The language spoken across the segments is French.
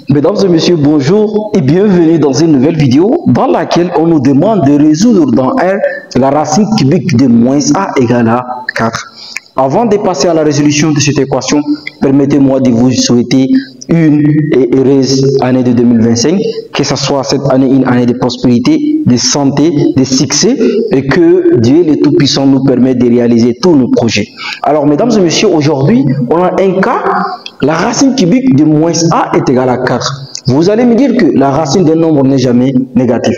Mesdames et messieurs, bonjour et bienvenue dans une nouvelle vidéo dans laquelle on nous demande de résoudre dans R la racine cubique de moins a égale à 4. Avant de passer à la résolution de cette équation, permettez-moi de vous souhaiter une et heureuse année de 2025, que ce soit cette année une année de prospérité, de santé, de succès et que Dieu le Tout-Puissant nous permette de réaliser tous nos projets. Alors mesdames et messieurs, aujourd'hui on a un cas, la racine cubique de moins a est égale à 4. Vous allez me dire que la racine d'un nombre n'est jamais négative.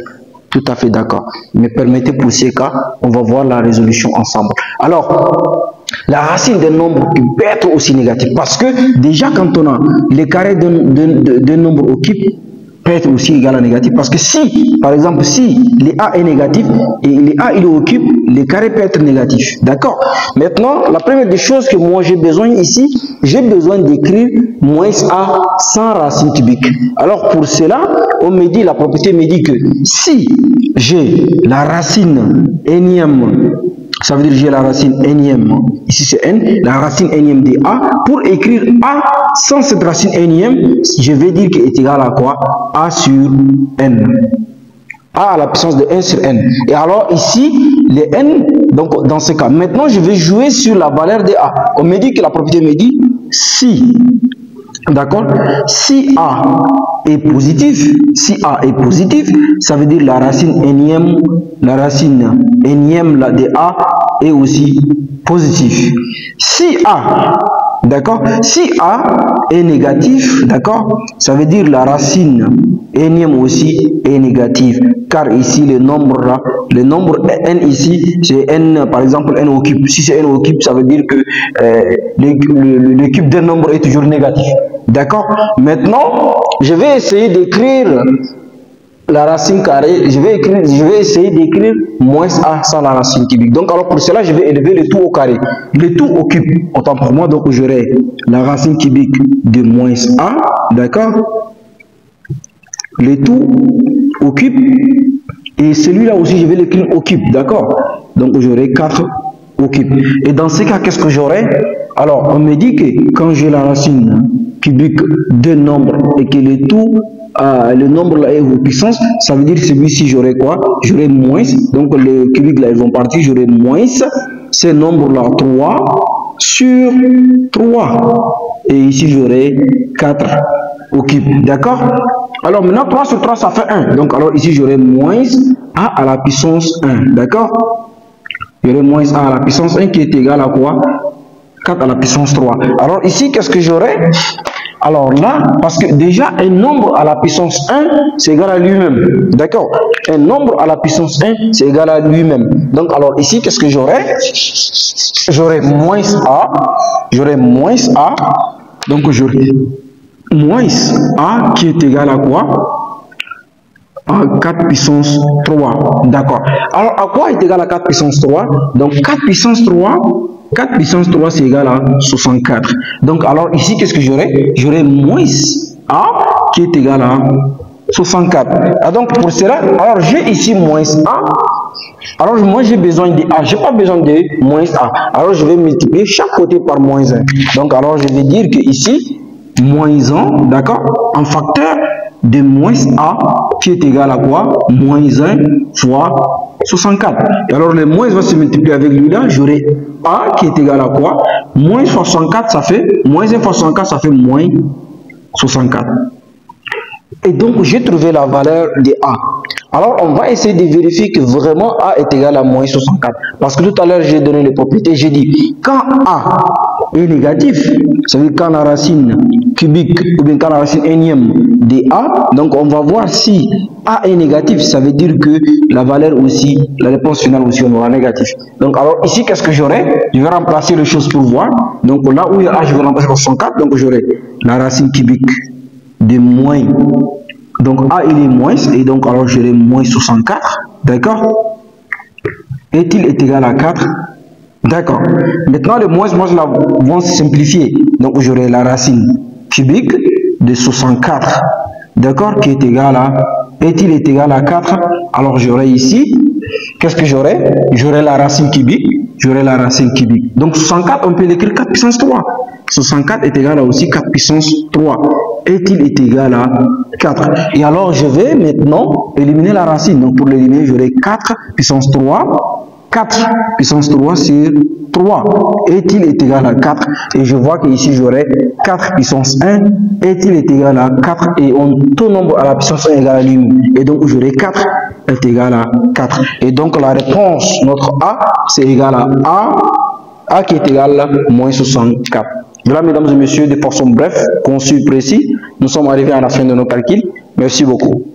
Tout à fait d'accord. Mais permettez pour ces cas, on va voir la résolution ensemble. Alors, la racine d'un nombre peut être aussi négative parce que déjà quand on a les carrés d'un nombre occupe peut être aussi égal à négatif parce que si, par exemple, si les a est négatif et les a il occupe, les carrés peut être négatif. D'accord? Maintenant, la première des choses que moi j'ai besoin ici, j'ai besoin d'écrire moins a sans racine cubique. Alors pour cela, on me dit, la propriété me dit que si j'ai la racine énième, ça veut dire j'ai la racine énième, ici c'est n, la racine énième de a, pour écrire a sans cette racine énième, je vais dire qu'elle est égale à quoi? A sur n. A à la puissance de n sur n. Et alors ici, les n, donc dans ce cas, maintenant je vais jouer sur la valeur de a. On me dit que la propriété me dit si, d'accord, si a est positif, si a est positif, ça veut dire la racine énième de a est aussi positive. Si a, d'accord, si a est négatif, d'accord, ça veut dire la racine énième aussi est négative, car ici le nombre n ici c'est n, par exemple n au cube. Si c'est n au cube, ça veut dire que le cube d'un nombre est toujours négatif. D'accord? Maintenant, je vais essayer d'écrire la racine carrée, je vais essayer d'écrire moins a sans la racine cubique. Donc alors pour cela, je vais élever le tout au carré. Le tout au cube, autant pour moi, donc j'aurai la racine cubique de moins a, d'accord? Le tout au cube, et celui-là aussi, je vais l'écrire au cube, d'accord? Donc j'aurai 4 au cube. Et dans ce cas, qu'est-ce que j'aurai? Alors, on me dit que quand j'ai la racine cubique de nombre et que le tout, le nombre là est aux puissances, ça veut dire que celui-ci j'aurai quoi? J'aurai moins, donc les cubiques là ils vont partir, j'aurai moins ces nombres là 3 sur 3. Et ici j'aurai 4 au cube, d'accord? Alors maintenant 3 sur 3 ça fait 1, donc alors ici j'aurai moins a à la puissance 1, d'accord? J'aurai moins a à la puissance 1 qui est égal à quoi? 4 à la puissance 3. Alors ici, qu'est-ce que j'aurai? Alors là, parce que déjà un nombre à la puissance 1, c'est égal à lui-même. D'accord? Un nombre à la puissance 1, c'est égal à lui-même. Donc alors ici, qu'est-ce que j'aurai? J'aurai moins a. J'aurai moins a. Donc j'aurai moins a qui est égal à quoi? À 4 puissance 3. D'accord. Alors à quoi est égal à 4 puissance 3? Donc 4 puissance 3, 4 puissance 3 c'est égal à 64. Donc alors ici qu'est-ce que j'aurai? J'aurai moins a qui est égal à 64. Ah, donc pour cela, alors j'ai ici moins a. Alors moi j'ai besoin de a, j'ai pas besoin de moins a. Alors je vais multiplier chaque côté par moins 1. Donc alors je vais dire que ici moins 1, d'accord, en facteur de moins a qui est égal à quoi? Moins 1 fois 64. Et alors le moins va se multiplier avec lui là, j'aurai a qui est égal à quoi? Moins 64 ça fait, moins 1 fois 64 ça fait moins 64. Et donc j'ai trouvé la valeur de a. Alors on va essayer de vérifier que vraiment a est égal à moins 64. Parce que tout à l'heure j'ai donné les propriétés, j'ai dit quand a est négatif, ça veut dire quand la racine cubique ou bien quand la racine énième de a, donc on va voir si a est négatif, ça veut dire que la valeur aussi, la réponse finale aussi on aura négatif. Donc alors ici qu'est-ce que j'aurai? Je vais remplacer les choses pour voir. Donc là où il y a a, je vais remplacer par 64, donc j'aurai la racine cubique de moins, donc a il est moins, et donc alors j'aurai moins 64, d'accord? Est-il est égal à 4? D'accord. Maintenant le moins, moi je la vais simplifier, donc j'aurai la racine cubique de 64, d'accord, qui est égal à, est-il est égal à 4? Alors j'aurai ici, qu'est-ce que j'aurai? J'aurai la racine cubique, donc 64 on peut l'écrire 4 puissance 3. 64 est égal à aussi 4 puissance 3. est égal à 4. Et alors, je vais maintenant éliminer la racine. Donc, pour l'éliminer, j'aurai 4 puissance 3. 4 puissance 3 sur 3 est-il égal à 4, et je vois que ici j'aurai 4 puissance 1 est-il égal à 4, et tout nombre à la puissance 1 égale à lui, et donc j'aurai 4 est égal à 4, et donc la réponse, notre A, c'est égal à A qui est égal à moins 64. Voilà, mesdames et messieurs, de façon bref, conçue, précis, nous sommes arrivés à la fin de nos calculs. Merci beaucoup.